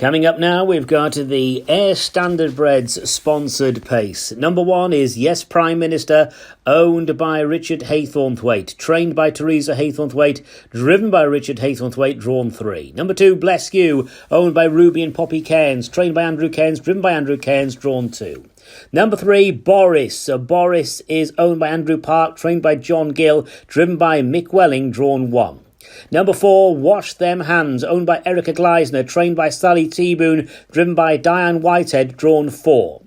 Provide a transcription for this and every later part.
Coming up now, we've got the Air Standardbreds sponsored pace. Number 1 is Yes Prime Minister, owned by Richard Haythornthwaite, trained by Teresa Haythornthwaite, driven by Richard Haythornthwaite, drawn 3. Number 2, Bless You, owned by Ruby and Poppy Cairns, trained by Andrew Cairns, driven by Andrew Cairns, drawn 2. Number 3, Boris. Boris is owned by Andrew Park, trained by John Gill, driven by Mick Welling, drawn 1. Number 4, Wash Them Hands, owned by Erica Gleisner, trained by Sally T-Boone, driven by Diane Whitehead, drawn 4.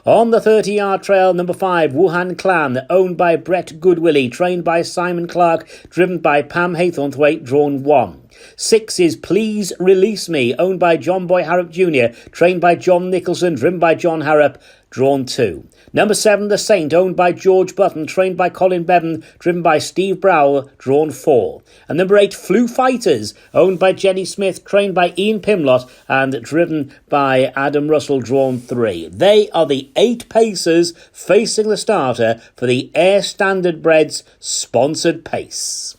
On the 30-yard trail, number 5, Wuhan Clan, owned by Brett Goodwillie, trained by Simon Clark, driven by Pam Haythornthwaite, drawn 1. 6 is Please Release Me, owned by John Boy Harrop Jr., trained by John Nicholson, driven by John Harrop, drawn 2. Number 7, The Saint, owned by George Button, trained by Colin Bevan, driven by Steve Browell, drawn 4. And number 8, Flu Fighters, owned by Jenny Smith, trained by Ian Pimlott, and driven by Adam Russell, drawn 3. They are the 8 pacers facing the starter for the Air Standardbreds sponsored pace.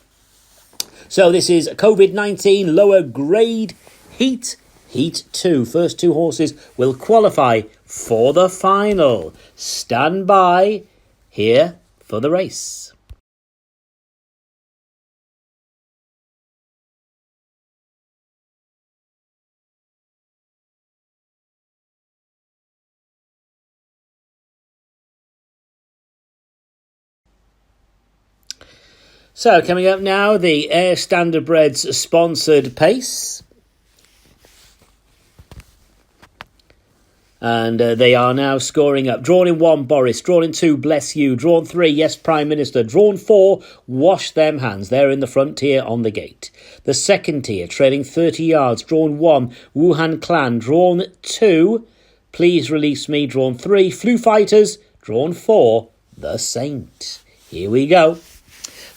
So this is COVID-19 lower grade heat. Heat 2. First 2 horses will qualify for the final. Stand by here for the race. So coming up now, the Air Standardbreds sponsored pace. And they are now scoring up. Drawn in 1, Boris. Drawn in 2, Bless You. Drawn 3, Yes Prime Minister. Drawn 4, Wash Them Hands. They're in the front tier on the gate. The second tier, trailing 30 yards. Drawn 1, Wuhan Clan. Drawn 2, Please Release Me. Drawn 3, Flu Fighters. Drawn 4, The Saint. Here we go.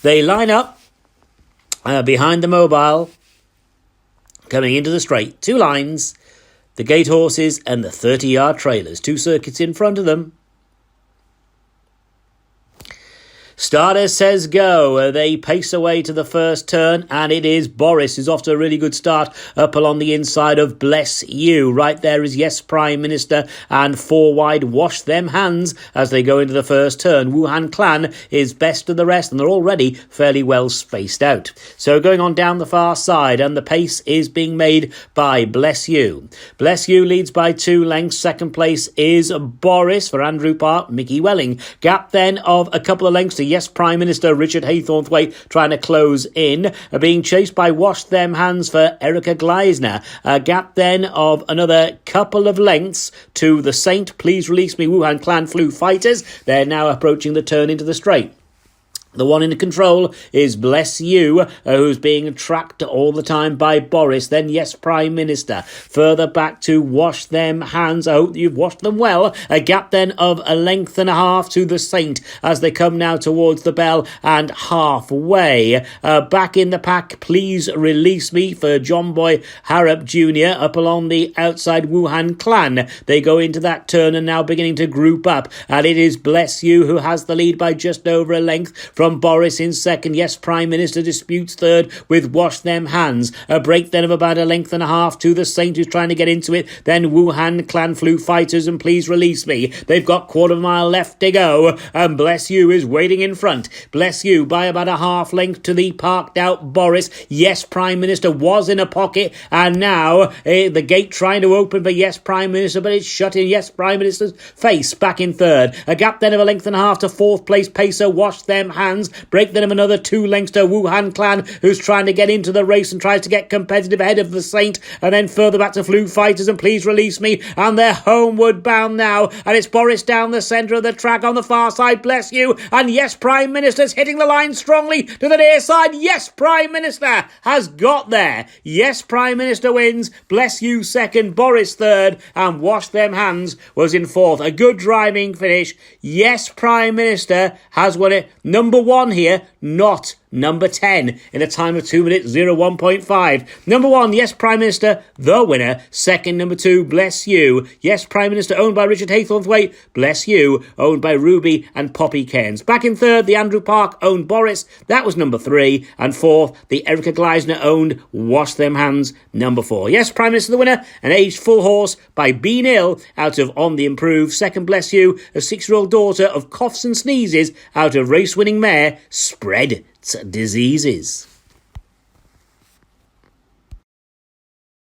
They line up behind the mobile, coming into the straight. 2 lines. The gate horses and the 30-yard trailers. 2 circuits in front of them. Starter says go. They pace away to the first turn, and it is Boris who's off to a really good start up along the inside of Bless You. Right there is Yes Prime Minister, and 4 wide Wash Them Hands as they go into the first turn. Wuhan Clan is best of the rest, and they're already fairly well spaced out. So going on down the far side, and the pace is being made by Bless You. Bless You leads by 2 lengths. Second place is Boris for Andrew Park, Mickey Welling. Gap then of a couple of lengths to Yes Prime Minister Richard Haythornthwaite trying to close in, being chased by Wash Them Hands for Erica Gleisner. A gap then of another couple of lengths to The Saint, Please Release Me, Wuhan Clan, Flu Fighters. They're now approaching the turn into the straight. The one in control is Bless You, who's being tracked all the time by Boris. Then Yes Prime Minister. Further back to Wash Them Hands. I hope you've washed them well. A gap then of a length and a half to The Saint as they come now towards the bell and halfway. Back in the pack, Please Release Me for John Boy Harrop Jr. up along the outside. Wuhan Clan. They go into that turn and now beginning to group up. And it is Bless You who has the lead by just over a length from Boris in second. Yes Prime Minister disputes third with Wash Them Hands. A break then of about a length and a half to The Saint who's trying to get into it. Then Wuhan Clan, Flu Fighters and Please Release Me. They've got quarter of a mile left to go, and Bless You is waiting in front. Bless You by about a half length to the parked out Boris. Yes Prime Minister was in a pocket, and now the gate trying to open for Yes Prime Minister, but it's shut in Yes Prime Minister's face. Back in third. A gap then of a length and a half to fourth place pacer Wash Them Hands. Break then of another 2 lengths to Wuhan Clan, who's trying to get into the race and tries to get competitive ahead of The Saint, and then further back to Flu Fighters and Please Release Me, and they're homeward bound now, and it's Boris down the centre of the track on the far side. Bless You, and Yes Prime Minister's hitting the line strongly to the near side. Yes Prime Minister has got there. Yes Prime Minister wins. Bless You second, Boris third, and Wash Them Hands was in fourth. A good driving finish. Yes Prime Minister has won it. Number 1 here, not number 10 in a time of 2 minutes 01.5. Number 1, Yes Prime Minister, the winner. Second, number 2, Bless You. Yes Prime Minister, owned by Richard Haythornthwaite. Bless You, owned by Ruby and Poppy Cairns. Back in third, the Andrew Park owned Boris. That was number 3. And fourth, the Erica Gleisner owned Wash Them Hands, number 4. Yes Prime Minister, the winner, an aged full horse by B. Nil out of On the Improve. Second, Bless You, a 6-year-old daughter of coughs and sneezes out of race-winning mare Spread Diseases.